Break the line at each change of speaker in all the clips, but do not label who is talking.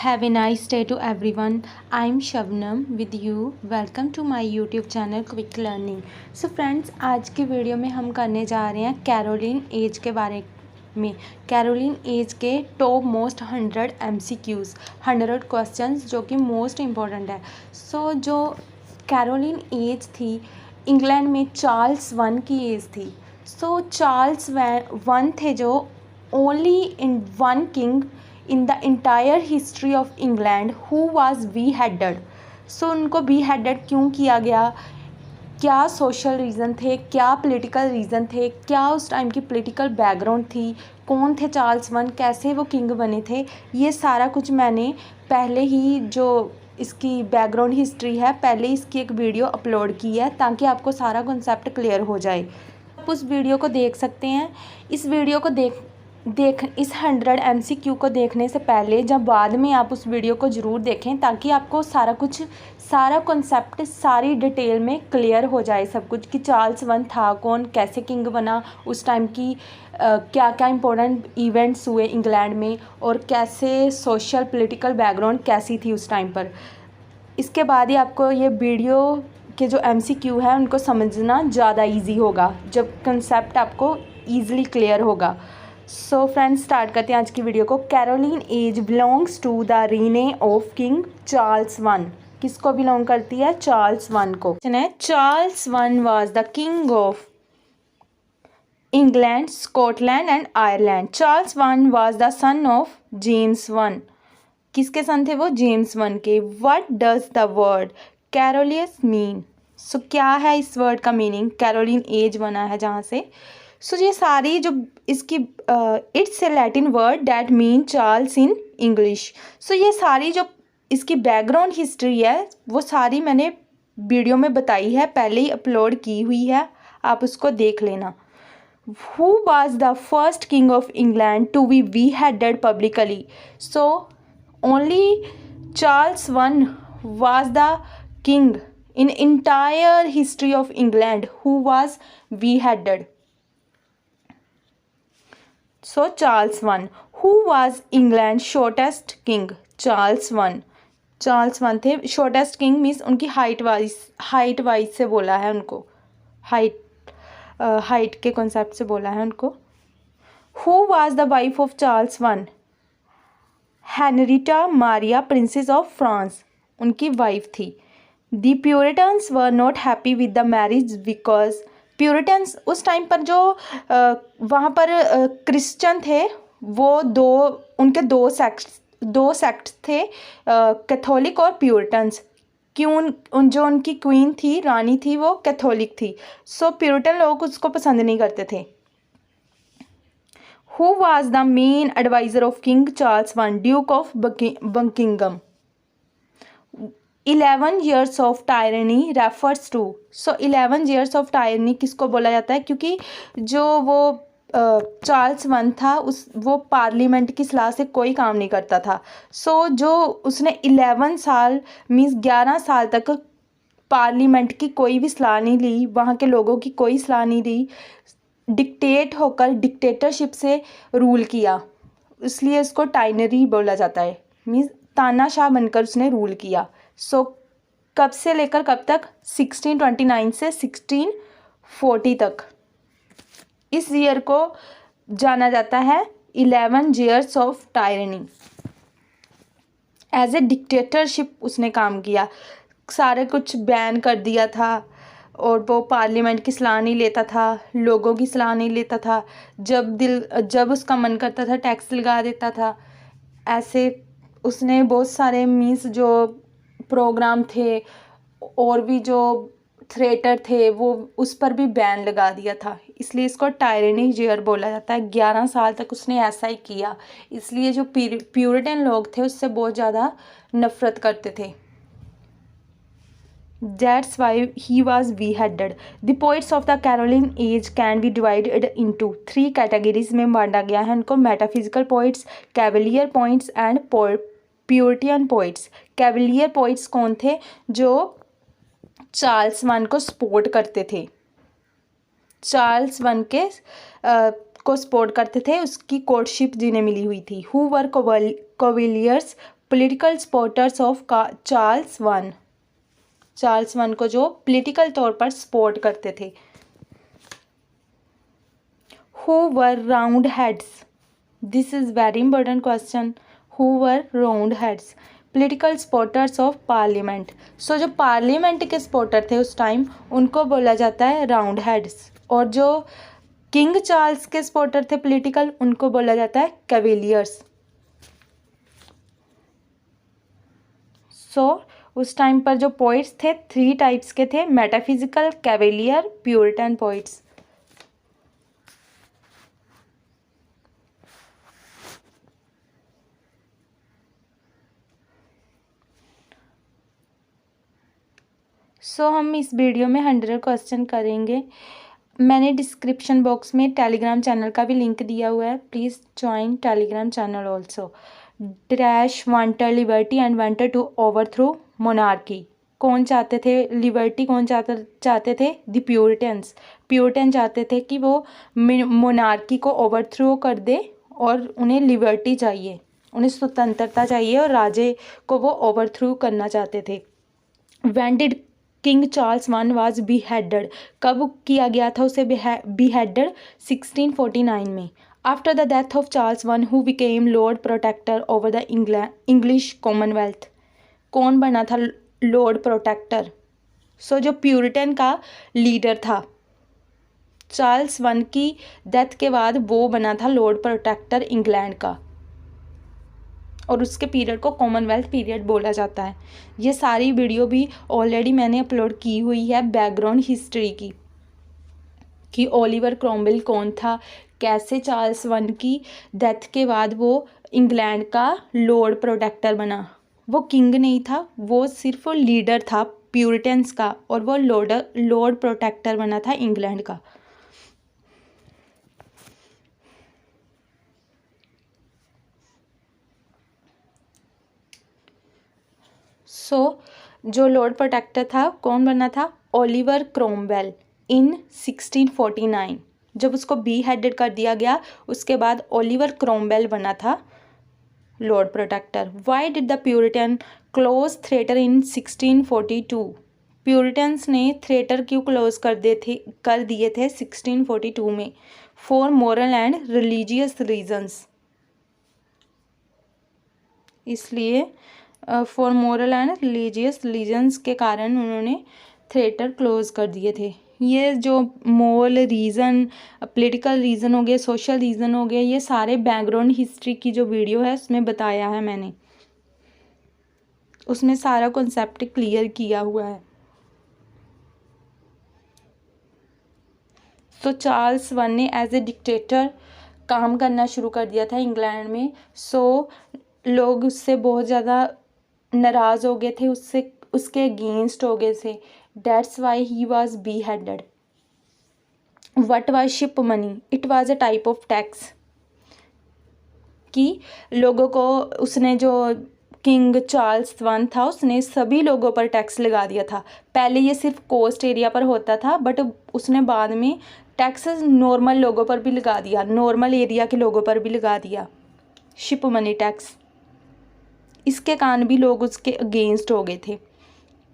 Have a nice day to everyone. I'm Shabnam with you. Welcome to my YouTube channel Quick Learning. So friends, आज की video में हम करने जा रहे हैं कैरोलिन एज के बारे में। कैरोलिन एज के टॉप मोस्ट 100 MCQs 100 क्वेश्चंस जो कि मोस्ट इम्पॉर्टेंट है। सो जो कैरोलिन एज थी, इंग्लैंड में चार्ल्स वन की एज थी। सो चार्ल्स वन थे जो only in one king in the entire history of England who was beheaded. So उनको beheaded क्यों किया गया, क्या सोशल रीज़न थे, क्या पॉलिटिकल रीज़न थे, क्या उस टाइम की पॉलिटिकल बैकग्राउंड थी, कौन थे चार्ल्स वन, कैसे वो किंग बने थे, ये सारा कुछ मैंने पहले ही जो इसकी बैकग्राउंड हिस्ट्री है पहले इसकी एक वीडियो अपलोड की है ताकि आपको सारा कॉन्सेप्ट क्लियर हो जाए। आप उस वीडियो को देख सकते हैं। इस वीडियो को इस 100 MCQ को देखने से पहले जब बाद में आप उस वीडियो को ज़रूर देखें ताकि आपको सारा कॉन्सेप्ट सारी डिटेल में क्लियर हो जाए सब कुछ कि चार्ल्स वन था कौन, कैसे किंग बना, उस टाइम की क्या क्या इंपॉर्टेंट इवेंट्स हुए इंग्लैंड में और कैसे सोशल पॉलिटिकल बैकग्राउंड कैसी थी उस टाइम पर। इसके बाद ही आपको ये वीडियो के जो MCQ है उनको समझना ज़्यादा ईजी होगा जब कंसेप्ट आपको ईज़िली क्लियर होगा। सो फ्रेंड्स, स्टार्ट करते हैं आज की वीडियो को। Caroline age belongs to the reign of king Charles one. किसको बिलोंग करती है? चार्ल्स वन को। Charles one was the king of England, Scotland and Ireland. Charles one was the son of James one. किसके son थे वो? James one के। What does the word Carolus mean? So क्या है इस वर्ड का meaning? Caroline as बना है जहाँ से। सो ये सारी जो इसकी it's a Latin word that mean Charles in English. So ये सारी जो इसकी बैकग्राउंड हिस्ट्री है वो सारी मैंने वीडियो में बताई है, पहले ही अपलोड की हुई है, आप उसको देख लेना। Who was the first king of England to be beheaded publicly? So only Charles one was the king in entire history of England who was beheaded. So Charles one. Who was England's shortest king? Charles one. Charles one थे shortest king means उनकी height wise से बोला है उनको, height के concept से बोला है उनको। Who was the wife of Charles one? Henrietta Maria, Princess of France, उनकी वाइफ थी। The Puritans were not happy with the marriage because Puritans उस टाइम पर जो वहाँ पर क्रिश्चियन थे वो उनके दो सेक्ट्स थे, कैथोलिक और प्यूरिटन्स। क्यों? जो उनकी क्वीन थी, रानी थी, वो कैथोलिक थी। सो प्यूरिटन लोग उसको पसंद नहीं करते थे। Who was the main adviser of king Charles one? Duke of Buckingham. 11 years of tyranny refers to। So 11 years of tyranny किसको बोला जाता है? क्योंकि जो वो चार्ल्स वन था वो पार्लियामेंट की सलाह से कोई काम नहीं करता था। सो जो उसने 11 साल मीन्स 11 साल तक पार्लियामेंट की कोई भी सलाह नहीं ली, वहाँ के लोगों की कोई सलाह नहीं ली, डिक्टेट होकर डिक्टेटरशिप से रूल किया, इसलिए इसको टाइनरी बोला जाता है। मीन्स तानाशाह बनकर उसने रूल किया। सो कब से लेकर कब तक? 1629 से 1640 तक। इस ईयर को जाना जाता है 11 years of tyranny. As a dictatorship उसने काम किया, सारे कुछ बैन कर दिया था और वो पार्लियामेंट की सलाह नहीं लेता था, लोगों की सलाह नहीं लेता था, जब उसका मन करता था टैक्स लगा देता था। ऐसे उसने बहुत सारे मीन्स जो प्रोग्राम थे और भी जो थिएटर थे वो उस पर भी बैन लगा दिया था, इसलिए इसको टायरनी ईयर बोला जाता है। 11 साल तक उसने ऐसा ही किया, इसलिए जो प्यूरिटन लोग थे उससे बहुत ज़्यादा नफरत करते थे। That's why he was beheaded. The poets of the Caroline age can be divided into 3 categories में बांटा गया है उनको: metaphysical poets, cavalier poets and Puritan poets. Cavalier poets कौन थे? जो चार्ल्स वन को सपोर्ट करते थे, चार्ल्स वन के को सपोर्ट करते थे, उसकी कोर्टशिप जिन्हें मिली हुई थी। Who were cavaliers political supporters of Charles one को जो पॉलिटिकल तौर पर सपोर्ट करते थे। Who were roundheads, this is very important question. Who were roundheads, political supporters of parliament. So जो पार्लियामेंट के सपोर्टर थे उस टाइम उनको बोला जाता है राउंड हेड्स, और जो किंग चार्ल्स के सपोर्टर थे पॉलिटिकल उनको बोला जाता है कैवेलियर्स। सो उस टाइम पर जो पोइट्स थे 3 टाइप्स के थे, metaphysical, Cavalier, Puritan poets. So हम इस वीडियो में 100 क्वेश्चन करेंगे। मैंने डिस्क्रिप्शन बॉक्स में टेलीग्राम चैनल का भी लिंक दिया हुआ है, please join Telegram channel also. Dash wanted liberty and wanted to overthrow monarchy. कौन चाहते थे लिबर्टी, कौन चाहते थे? The Puritans. प्यूरिटन चाहते थे कि वो मोनार्की को ओवरथ्रो कर दे और उन्हें लिबर्टी चाहिए, उन्हें स्वतंत्रता चाहिए और राजे को वो ओवरथ्रो करना चाहते थे। When did King Charles one was beheaded, कब किया गया था उसे बीहेडेड? 1649 में। After the death of Charles one who became Lord Protector over the English Commonwealth, कौन बना था लॉर्ड प्रोटेक्टर? सो जो प्यूरिटन का लीडर था चार्ल्स वन की डेथ के बाद वो बना था लॉर्ड प्रोटेक्टर इंग्लैंड का, और उसके पीरियड को कॉमनवेल्थ पीरियड बोला जाता है। ये सारी वीडियो भी ऑलरेडी मैंने अपलोड की हुई है बैकग्राउंड हिस्ट्री की, कि ओलिवर क्रॉमवेल कौन था, कैसे चार्ल्स वन की डेथ के बाद वो इंग्लैंड का लॉर्ड प्रोटेक्टर बना। वो किंग नहीं था, वो सिर्फ लीडर था प्यूरिटन्स का, और वो लॉर्ड प्रोटेक्टर बना था इंग्लैंड का। सो जो लॉर्ड प्रोटेक्टर था कौन बना था? ओलिवर क्रॉमवेल इन 1649। जब उसको बीहेडेड कर दिया गया उसके बाद ओलिवर क्रॉमवेल बना था Lord Protector. Why did the Puritan close theatre in 1642? Puritans ने थिएटर क्यों क्लोज कर दिए थे 1642 में? For moral and religious reasons, इसलिए for moral and religious reasons के कारण उन्होंने थिएटर क्लोज कर दिए थे। ये जो मोरल रीज़न, पॉलिटिकल रीज़न हो गए, सोशल रीज़न हो गए, ये सारे बैकग्राउंड हिस्ट्री की जो वीडियो है उसमें बताया है मैंने, उसमें सारा कॉन्सेप्ट क्लियर किया हुआ है। तो चार्ल्स वन ने एज ए डिक्टेटर काम करना शुरू कर दिया था इंग्लैंड में। सो लोग उससे बहुत ज़्यादा नाराज़ हो गए थे, उसके अगेंस्ट हो गए थे। That's why he was beheaded. What was ship money? It was a type of tax. कि लोगों को उसने जो किंग चार्ल्स वन था उसने सभी लोगों पर टैक्स लगा दिया था। पहले ये सिर्फ कोस्ट एरिया पर होता था, बट उसने बाद में टैक्सेस नॉर्मल लोगों पर भी लगा दिया, नॉर्मल एरिया के लोगों पर भी लगा दिया शिप मनी टैक्स। इसके कारण भी लोग उसके अगेंस्ट हो गए थे।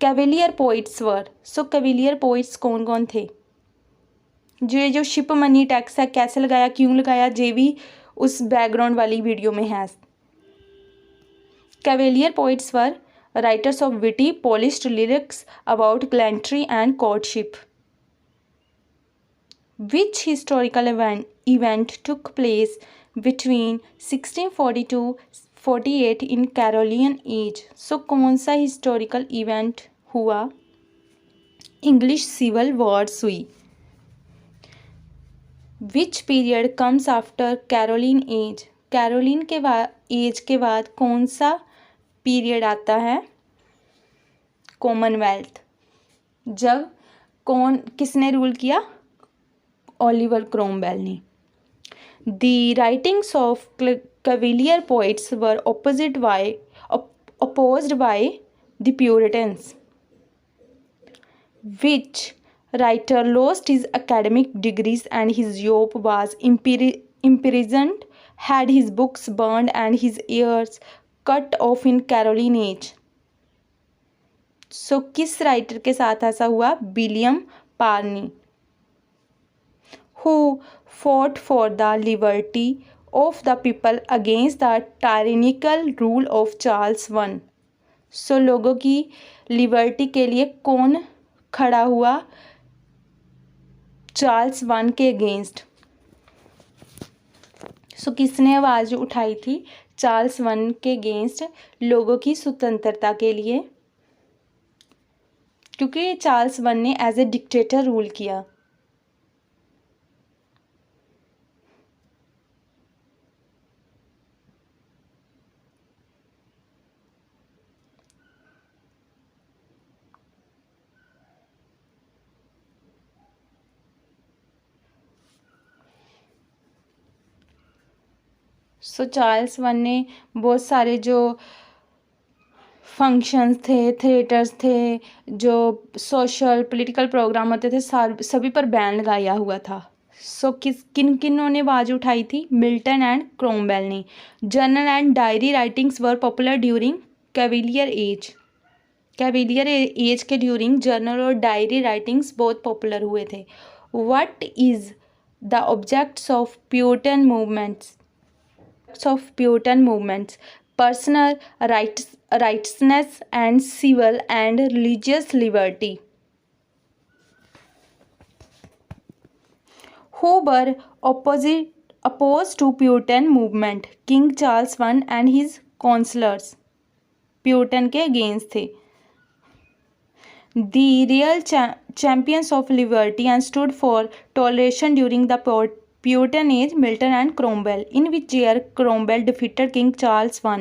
कैवेलियर पोइट्स वर, सो कैवेलियर पोइट्स कौन कौन थे? जो शिप मनी टैक्स है कैसे लगाया, क्यों लगाया, ये भी उस बैकग्राउंड वाली वीडियो में है। Cavalier poets were writers of witty polished lyrics about gallantry and courtship. Which historical event took place between 1642-48 in Carolean age? So कौन सा हिस्टोरिकल इवेंट हुआ? इंग्लिश सिविल वॉर्स हुई। Which period comes after Caroline age? Caroline के age के बाद कौन सा period आता है? कॉमनवेल्थ। जब किसने रूल किया? ओलिवर क्रॉमवेल ने। The writings of Cavalier poets were opposed by the Puritans. Which writer lost his academic degrees and his job was imprisoned, had his books burned and his heirs cut off in Caroline age. So किस writer के साथ ऐसा हुआ? William Prynne. Who fought for the liberty of the people against the tyrannical rule of Charles one. So लोगों की liberty के लिए कौन खड़ा हुआ? चार्ल्स वन के अगेंस्ट। सो किसने आवाज़ उठाई थी चार्ल्स वन के अगेंस्ट? लोगों की स्वतंत्रता के लिए, क्योंकि चार्ल्स वन ने एज ए डिक्टेटर रूल किया। सो चार्ल्स वन ने बहुत सारे जो फंक्शंस थे, थिएटर्स थे, जो सोशल पॉलिटिकल प्रोग्राम होते थे, सभी पर बैन लगाया हुआ था। सो किन किनों ने आवाज़ उठाई थी? मिल्टन एंड क्रोमवेल ने। Journal and diary writings were popular during Cavalier age. Cavalier age के ड्यूरिंग जर्नल और डायरी राइटिंग्स बहुत पॉपुलर हुए थे। What is the objects of Puritan movements? Personal righteousness and civil and religious liberty. Who were opposed to Puritan movement? King Charles I and his counselors Puritan के against थे। The real champions of liberty and stood for toleration during the Puritan age, Milton and Cromwell. In which year Cromwell defeated King Charles I?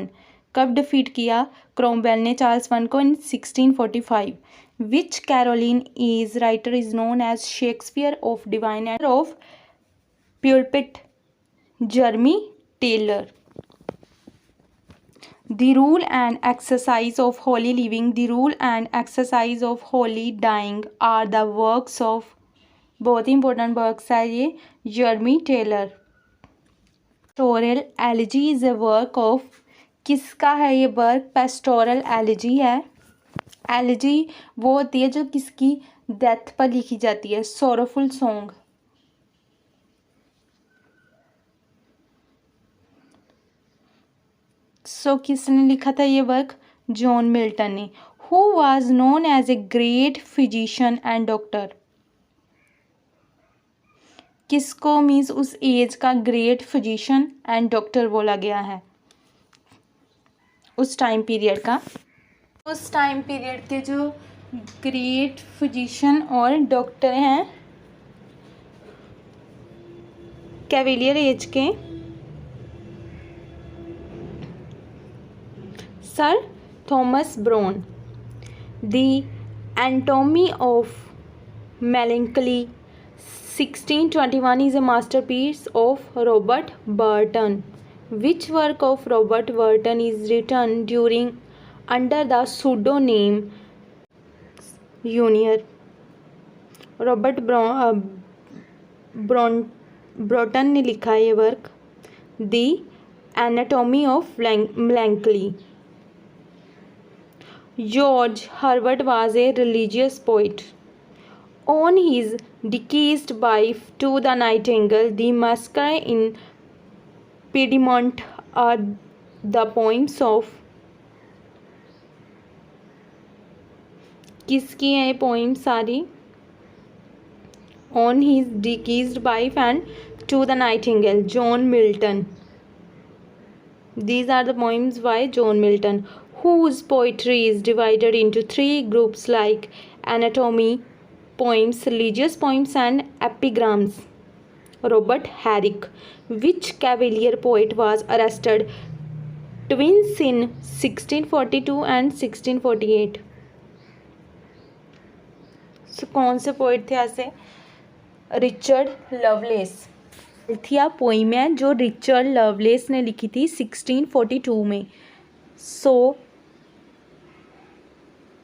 कब defeat किया Cromwell ने Charles one को? इन 1645. Which Caroline is writer is known as Shakespeare of Divine and of Pulpit? Jeremy Taylor. The rule and exercise of holy living, the rule and exercise of holy dying are the works of, बहुत ही important works है ये, Jeremy Taylor. Pastoral elegy is a work of, किसका है ये work? Pastoral elegy है। Elegy वो होती है जो किसकी डेथ पर लिखी जाती है, सोरोफुल सॉन्ग। सो किसने लिखा था ये वर्क? जॉन मिल्टन ने। Who was known as a great physician and doctor? किसको मीन्स उस एज का ग्रेट फिजिशियन एंड डॉक्टर बोला गया है? उस टाइम पीरियड का, उस टाइम पीरियड के जो ग्रेट फिजिशियन और डॉक्टर हैं कैविलियर एज के, sir Thomas Browne. The anatomy of melancholy 1621 is a masterpiece of Robert Burton. Which work of Robert Burton is written during under the pseudonym Junior? Robert Burton ने लिखा ये work, the anatomy of melancholy. George Herbert was a religious poet. On his deceased wife to the Nightingale, the Masquerade in Piedmont are the poems of, किसकी है poem सारी? On his deceased wife and to the Nightingale, John Milton. These are the poems by John Milton, whose poetry is divided into three groups like anatomy poems, religious poems and epigrams. Robert Herrick. Which Cavalier poet was arrested twice in 1642 and 1648? So, कौन से poet थे ऐसे? Richard loveless. थिया poem है जो Richard loveless ने लिखी थी 1642 में। सो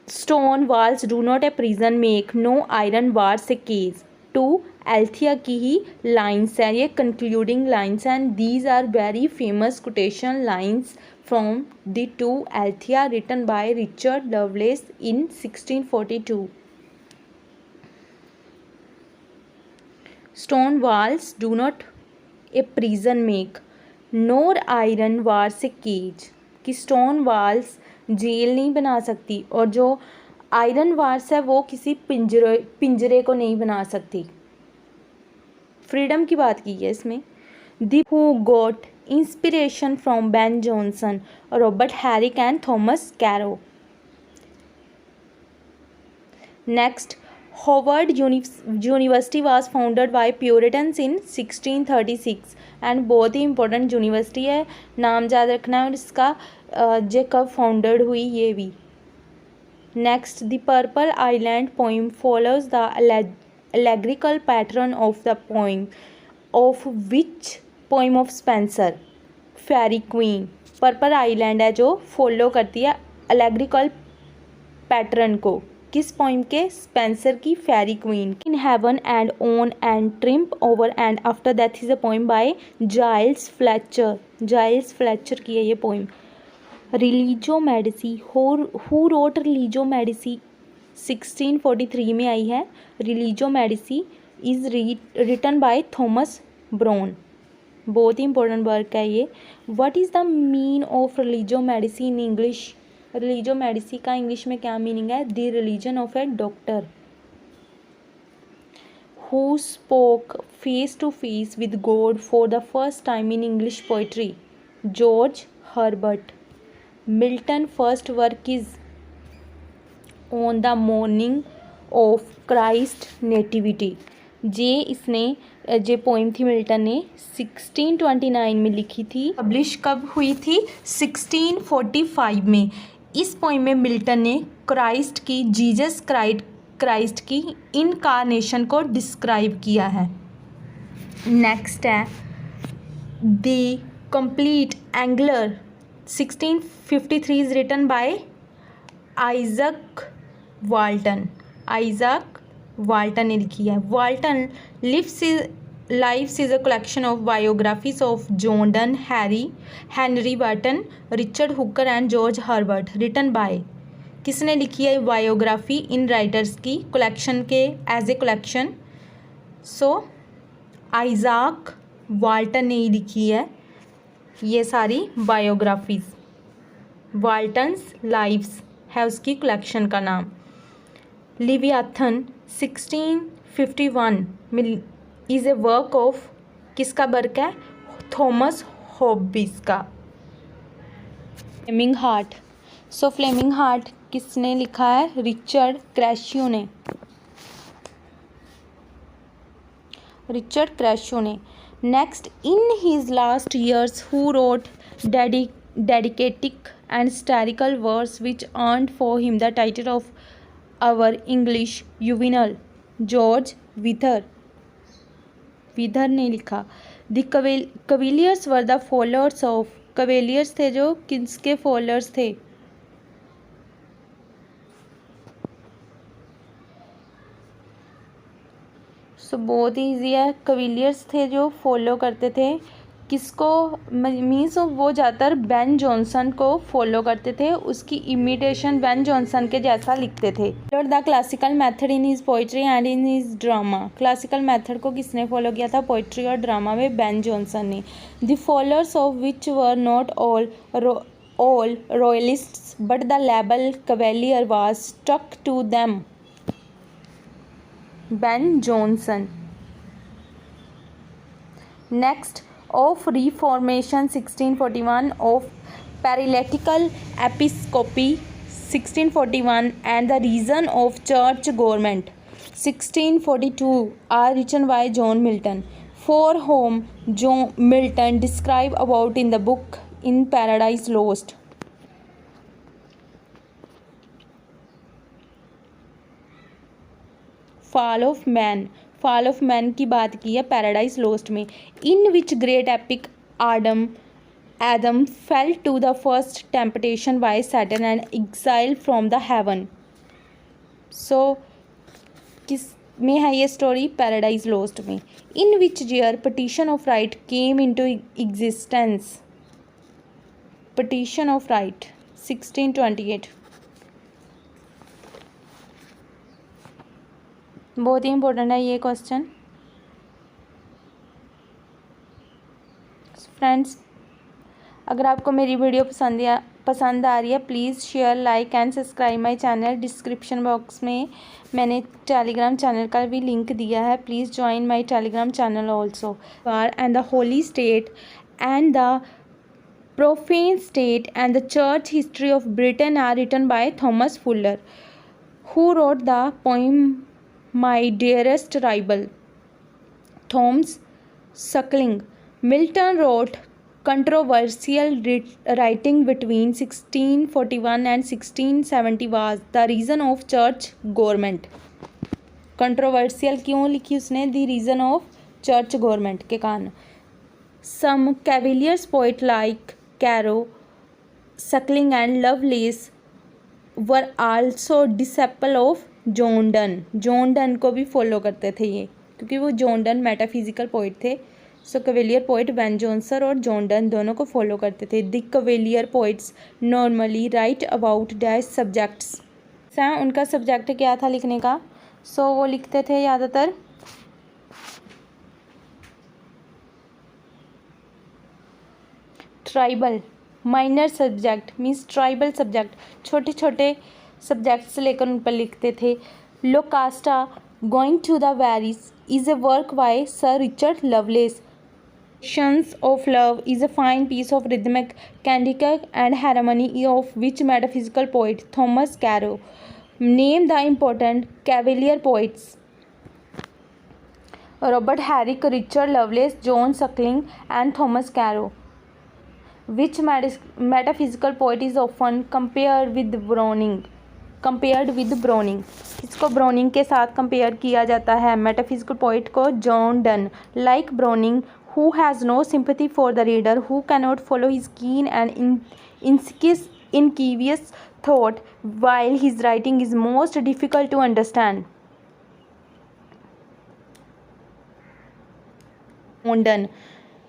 stone walls do not a prison make, no iron bars a cage. 2 Althea की ही लाइन्स हैं, ये concluding lines and these are very famous quotation lines from the to Althea written by Richard Lovelace in 1642. Stone walls do not a prison make, nor iron bars a cage. कि stone Waals jail नहीं बना सकती और जो iron wars है वो किसी पिंजरे को नहीं बना सकती. फ्रीडम की बात की है इसमें. The who got inspiration from Ben Jonson, Robert Herrick and Thomas Carew. Next, Howard University was founded by Puritans in 1636 and बहुत ही इम्पोर्टेंट यूनिवर्सिटी है, नाम याद रखना है और इसका जे कब फाउंडेड हुई ये भी. Next, the Purple Island poem follows the allegorical pattern of the poem of which poem of Spenser Faerie Queene. Purple Island है जो फॉलो करती है allegorical पैटर्न को, किस पोइम के? स्पेंसर की Faerie Queene. In heaven and on and triumph over and after that is a poem by Giles Fletcher. Giles Fletcher की है ये poem. Religio Medici, who wrote Religio Medici 1643 में आई है. Religio Medici is written by Thomas Browne. बहुत ही important work है ये. What is the mean of Religio Medici in English? Religio Medici का इंग्लिश में क्या मीनिंग है? The religion of a doctor. Who spoke face to face with God for the first time in English poetry? George Herbert. Milton first work is on the morning of Christ nativity. जे poem थी Milton ने 1629 में लिखी थी. Publish कब हुई थी? 1645 में. इस पोइम में मिल्टन ने क्राइस्ट की, जीसस क्राइस्ट की इनकारनेशन को डिस्क्राइब किया है. नेक्स्ट है the complete angler 1653 is written by Isaac Walton. Isaac Walton ने लिखी है. Walton Lives is a collection of biographies of John Donne, Henry Wotton, Richard Hooker and George Herbert, written by. किसने लिखी है biography? इन writers की collection के as a collection. So Isaac Walton ने ही लिखी है ये सारी बायोग्राफीज. वाल्टन्स लाइव्स है उसकी कलेक्शन का नाम. लिवियाथन 1651 में इज़ ए वर्क ऑफ, किसका वर्क है? थॉमस हॉब्बिस का. Flaming heart. So flaming heart किसने लिखा है? रिचर्ड क्रैशियो ने. रिचर्ड क्रैशियो ने. Next, in his last years who wrote dedicatic and satirical verse which earned for him the title of our English Juvenal? George Wither. Wither ने लिखा. The cavaliers were the followers of. Cavaliers थे जो किसके followers थे? सो बहुत easy है. कविलियर्स थे जो फॉलो करते थे किसको? मीन्स वो ज़्यादातर बेन जॉनसन को फॉलो करते थे, उसकी इमिटेशन बेन जॉनसन के जैसा लिखते थे. The classical method in his poetry and in his drama. Classical method को किसने फॉलो किया था? पोइट्री और ड्रामा में बेन जॉनसन ने. The followers of which were not all royalists but the label cavalier was stuck to them. Ben Jonson. Next, of Reformation 1641, of Parallelical Episcopacy 1641 and the Reason of Church Government 1642 are written by John Milton, for whom John Milton described about in the book In Paradise Lost. Fall of Man. Fall of man की बात की है Paradise Lost में. In which great epic Adam fell to the first temptation by Saturn and exile from the heaven. So में है ये story Paradise Lost में। In which year petition of right came into existence? Petition of right 1628। बहुत ही important है ये question. Friends, अगर आपको मेरी वीडियो पसंद आ रही है, please share, like and subscribe my channel. Description box में मैंने टेलीग्राम चैनल का भी लिंक दिया है, please join my Telegram channel also. And the Holi state and the profane state and the church history of Britain are written by Thomas Fuller, who wrote the poem My Dearest Rival. Thomas Suckling. Milton wrote controversial writing between 1641 and 1670 was the reason of church government. Controversial क्यों लिखी उसने? The reason of church government के कारण। Some Cavaliers poet like Caro, Suckling and Lovelace were also disciple of John Donne. John Donne को भी follow करते थे ये, क्योंकि वो जॉन डन मेटाफिजिकल पोइट थे। So cavalier poet Ben Jonson और जॉन डन दोनों को फॉलो करते थे। The cavalier poets normally write about dash subjects. उनका सब्जेक्ट क्या था लिखने का? सो वो लिखते थे ज़्यादातर trivial minor subject, means trivial subject, छोटे छोटे सब्जेक्ट्स लेकर उन पर लिखते थे। Lucasta going to the wars is a work by sir Richard Lovelace. Passions of Love is a fine piece of rhythmic cantique and harmony of which metaphysical poet? Thomas Caro. Name the important Cavalier poets. Robert Herrick, Richard Lovelace, John Suckling and Thomas Caro. Which metaphysical poet is often compared with Browning? इसको browning के साथ compare किया जाता है। Metaphysical poet को John Donne. Like browning, who has no sympathy for the reader, who cannot follow his keen and insidious thought, while his writing is most difficult to understand.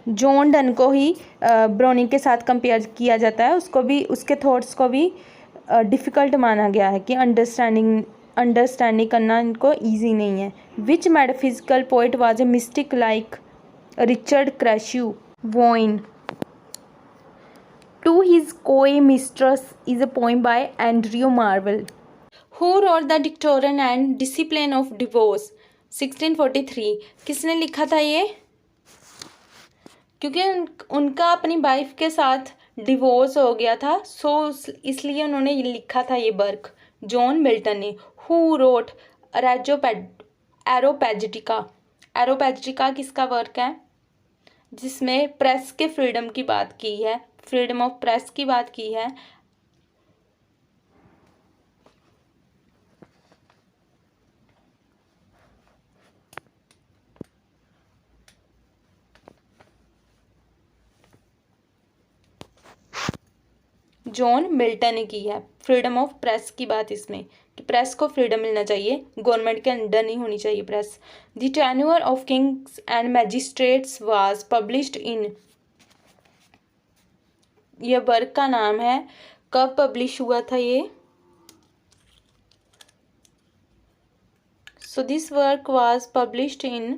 John Donne को ही browning के साथ compare किया जाता है। उसको भी, उसके thoughts को भी डिफ़िकल्ट माना गया है कि अंडरस्टैंडिंग करना इनको ईजी नहीं है। Which metaphysical poet was a mystic like Richard Crashaw Vaughan. To his coy mistress is a poem by Andrew Marvell. Who wrote the doctrine and discipline of divorce 1643। किसने लिखा था ये? क्योंकि उनका अपनी वाइफ के साथ डिवोर्स हो गया था, सो इसलिए उन्होंने ये लिखा था ये वर्क, जॉन मिल्टन ने। हु रोट एरोपैजिटिका किसका वर्क है? जिसमें प्रेस के फ्रीडम की बात की है, फ्रीडम ऑफ प्रेस की बात की है। जॉन मिल्टन ने की है फ्रीडम ऑफ प्रेस की बात इसमें, कि प्रेस को फ्रीडम मिलना चाहिए, गवर्नमेंट के अंडर नहीं होनी चाहिए press. The tenure of Kings and magistrates was published in. ये वर्क का नाम है। कब पब्लिश हुआ था ये? So this work was published in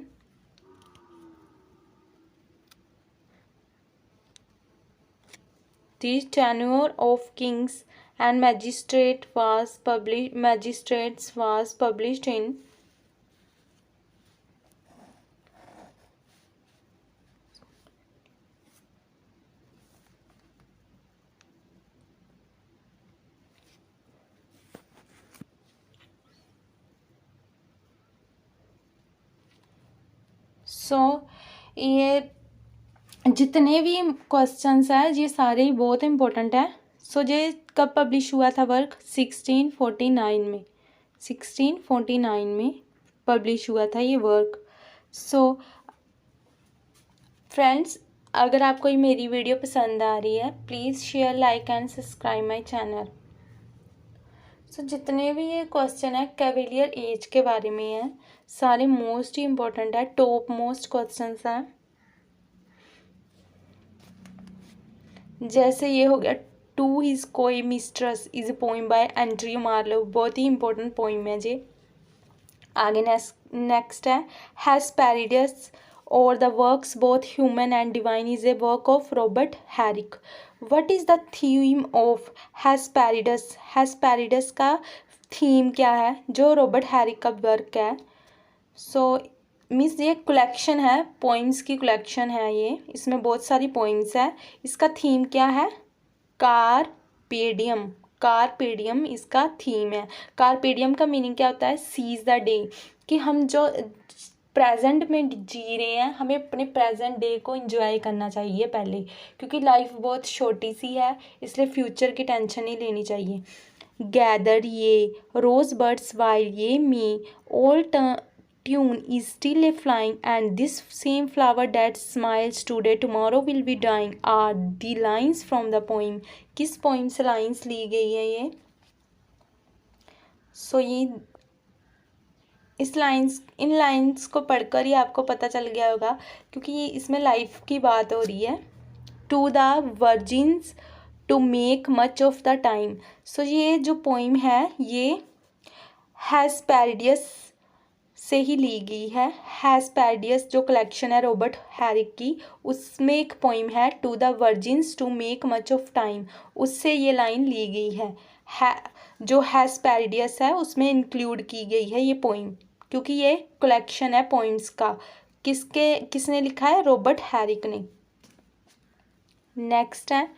The tenure of kings and magistrates was published in ये जितने भी क्वेश्चंस हैं ये सारे ही बहुत इंपॉर्टेंट है। सो ये कब पब्लिश हुआ था वर्क? 1649 में। 1649 में पब्लिश हुआ था ये वर्क। सो फ्रेंड्स, अगर आपको ये मेरी वीडियो पसंद आ रही है, please share, like and subscribe my channel. So जितने भी ये क्वेश्चन है कैविलियर एज के बारे में है, सारे मोस्ट ही इम्पोर्टेंट है, टॉप मोस्ट क्वेश्चंस हैं। जैसे ये हो गया to his coy mistress is a poem by Andrew Marlowe, बहुत ही इंपॉर्टेंट पोइम है जी। आगे नेक्स्ट है हेस्पेरिडस और the works both human and divine is a work of Robert Herrick. What is the theme of Hesperides? Hesperides का theme क्या है जो रॉबर्ट हैरिक का वर्क है? सो मीन्स ये कलेक्शन है, पोइम्स की कलेक्शन है ये, इसमें बहुत सारी पोइम्स है। इसका थीम क्या है? कारपेडियम। कारपेडियम इसका थीम है। कारपेडियम का मीनिंग क्या होता है? सीज द डे, कि हम जो प्रेजेंट में जी रहे हैं हमें अपने प्रेजेंट डे को एंजॉय करना चाहिए पहले, क्योंकि लाइफ बहुत छोटी सी है, इसलिए फ्यूचर की टेंशन नहीं लेनी चाहिए। गैदर ये रोज बर्ड्स वाइल ये मी all tune is still a flying, and this same flower that smiles today tomorrow will be dying are the lines from the poem। किस पोइम से लाइंस ली गई है ये? सो ये इन लाइंस को पढ़कर ही आपको पता चल गया होगा, क्योंकि ये इसमें लाइफ की बात हो रही है। To the virgins to make much of the time. So ये जो पोइम है ये हेस्पेरिडियस से ही ली गई है। हेस्पेरिडियस जो कलेक्शन है रॉबर्ट हैरिक की, उसमें एक पोइम है to the virgins to make much of time, उससे ये लाइन ली गई है जो हेस्पेरिडियस है उसमें इंक्लूड की गई है ये पोइम, क्योंकि ये कलेक्शन है पोइम्स का। किसने लिखा है? रॉबर्ट हैरिक ने। नेक्स्ट है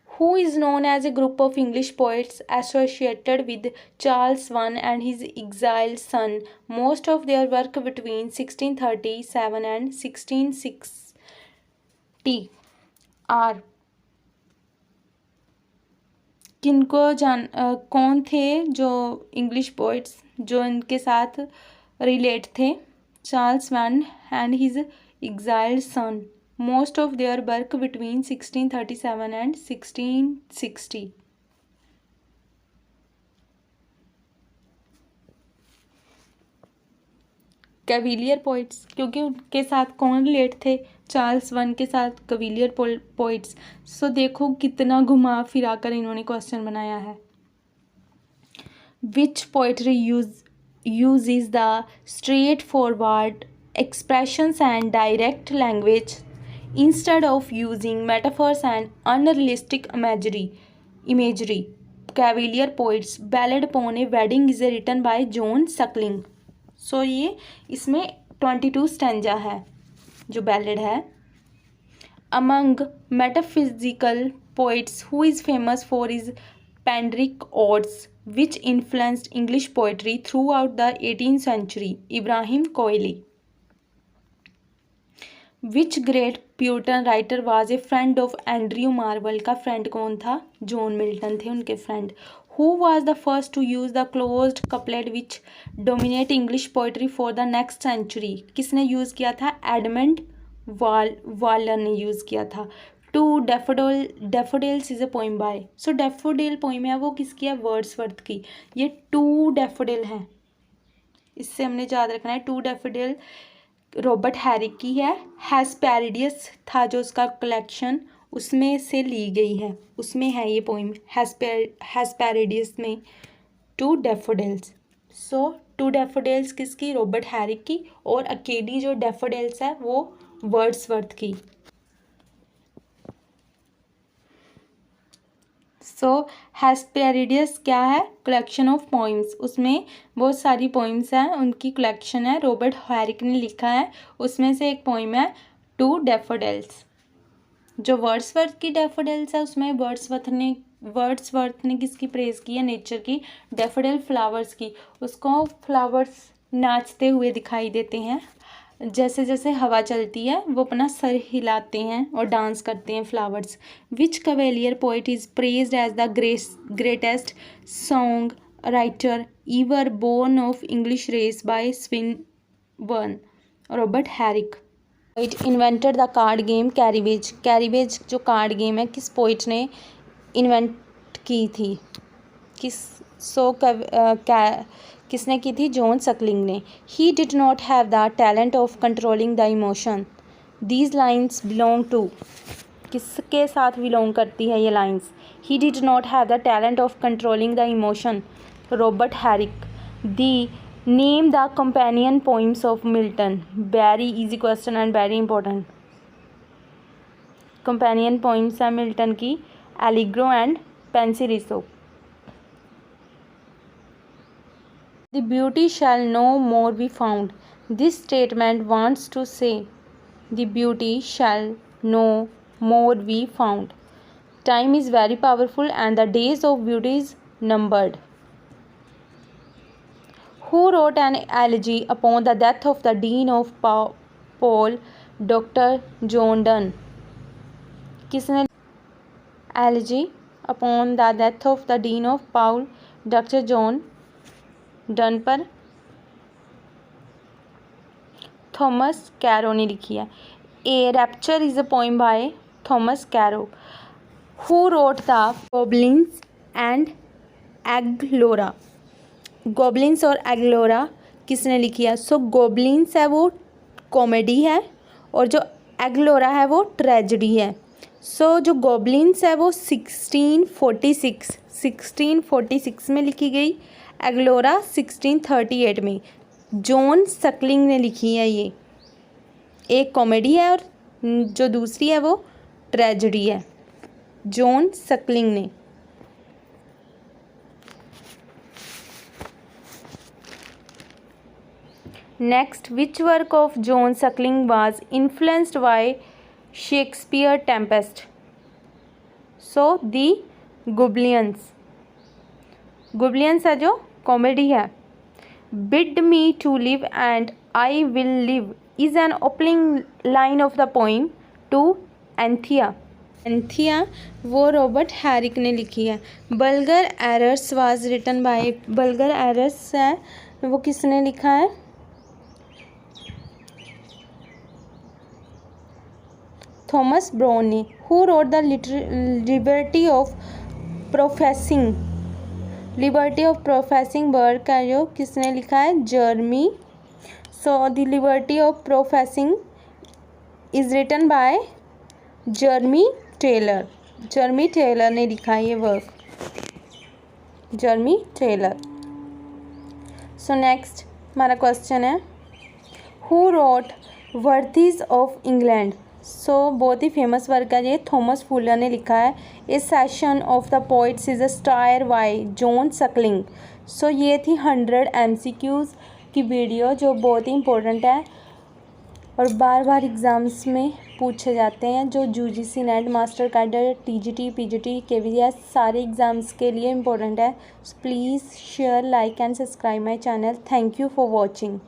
who is known as a group of English poets associated with Charles I and his exiled son. Most of their work between 1637 and 1660 are कौन थे जो इंग्लिश पोइट्स जो इनके साथ रिलेट थे? Charles one and his exiled son. Most of their work between 1637 and 1660. Cavalier poets, क्योंकि उनके साथ कौन रिलेट थे? चार्ल्स वन के साथ कैविलियर पोइट्स। सो देखो कितना घुमा फिरा कर इन्होंने क्वेश्चन बनाया है। विच poetry uses the straightforward expressions and direct language instead of using metaphors and unrealistic imagery? Cavalier poets ballad upon a wedding is written by John Suckling। सो ये इसमें 22 स्टैंजा है जो बैलेड है। Among metaphysical poets who is famous for his panegyric odes which influenced English poetry throughout the 18th century? Ibrahim Coeli। Which great Puritan writer was a friend of Andrew Marvell? का friend कौन था? John Milton थे उनके friend. Who was the first to use the closed couplet which dominate English poetry for the next century? किसने use किया था? Edmund Waller ने use किया था। To daffodils is a poem by. So daffodil poem है वो किसकी है? वर्ड्सवर्थ की। ये टू डेफोडिल है, इससे हमने याद रखना है। टू डेफोडिल रॉबर्ट हैरिक की है। हेस्पेरिडियस था जो उसका कलेक्शन, उसमें से ली गई है, उसमें है ये पोइम हेस्पेरिडियस में to daffodils. So to daffodils किसकी? रॉबर्ट हैरिक की। और अकेली जो डेफोडिल्स है वो वर्ड्सवर्थ की। सो हेस्पेरिडियस क्या है? कलेक्शन ऑफ पोइम्स, उसमें बहुत सारी पोइम्स हैं, उनकी कलेक्शन है, रॉबर्ट हैरिक ने लिखा है। उसमें से एक पोइम है टू डेफोडिल्स। जो वर्ड्सवर्थ की डेफोडिल्स है उसमें वर्ड्सवर्थ ने किसकी प्रेज की है? नेचर की। डेफोडिल फ्लावर्स की। उसको फ्लावर्स नाचते हुए दिखाई देते हैं, जैसे जैसे हवा चलती है वो अपना सर हिलाते हैं और डांस करते हैं flowers. Which cavalier poet is praised as the greatest song writer ever born of English race by Swinburne? Robert Herrick. Poet invented the card game cribbage. Cribbage जो कार्ड गेम है किस poet ने invent की थी? किसने की थी? John Suckling ने। He did not have the talent of controlling the emotion. These lines belong to, किसके साथ बिलोंग करती है ये lines? He did not have the talent of controlling the emotion, Robert Herrick. The name the companion poems of Milton. Very easy question and very important. Companion poems है Milton की Allegro and Penseroso. The beauty shall no more be found. This statement wants to say the beauty shall no more be found. Time is very powerful and the days of beauty is numbered. Who wrote an elegy upon the death of the Dean of Paul, Dr. John Donne? किसने elegy upon the death of the Dean of Paul, Dr. John Donne पर? Thomas Carew ने लिखी है। A rapture is a poem by Thomas Carew. Who wrote the Goblins and Aglaura? Goblins और Aglaura किसने लिखी है? सो goblins है वो कॉमेडी है और जो एग्लोरा है वो ट्रेजेडी है। सो जो गॉबलिन्स है वो 1646 में लिखी गई, एग्लोरा 1638 में। जॉन सकलिंग ने लिखी है ये। एक कॉमेडी है और जो दूसरी है वो ट्रेजेडी है। जॉन सकलिंग ने। Next, which work of John Suckling was influenced by Shakespeare Tempest? So the Goblins. Goblins है जो कॉमेडी है। Bid me to live and I will live is an opening line of the poem to Anthea. Anthea वो Robert Herrick ने लिखी है। Vulgar errors was written by, vulgar errors है वो किसने लिखा है? थॉमस ब्राउन ने। Who wrote the liberty of professing? Liberty of prophesying work है जो किसने लिखा है? Jeremy. So the liberty of prophesying is written by Jeremy Taylor. Jeremy Taylor ने लिखा है ये work, Jeremy Taylor. So next हमारा क्वेश्चन है, who wrote worthies of England? So बहुत ही फेमस वर्क है ये, थॉमस फुलर ने लिखा है। A session of the poets is a satire by John Suckling. So ये थी 100 MCQs की वीडियो जो बहुत ही इंपॉर्टेंट है और बार बार एग्ज़ाम्स में पूछे जाते हैं, जो UGC net, master cadre, TGT, PGT, KVS सारे एग्ज़ाम्स के लिए इम्पोर्टेंट है। Please share, like and subscribe my channel. Thank you for watching.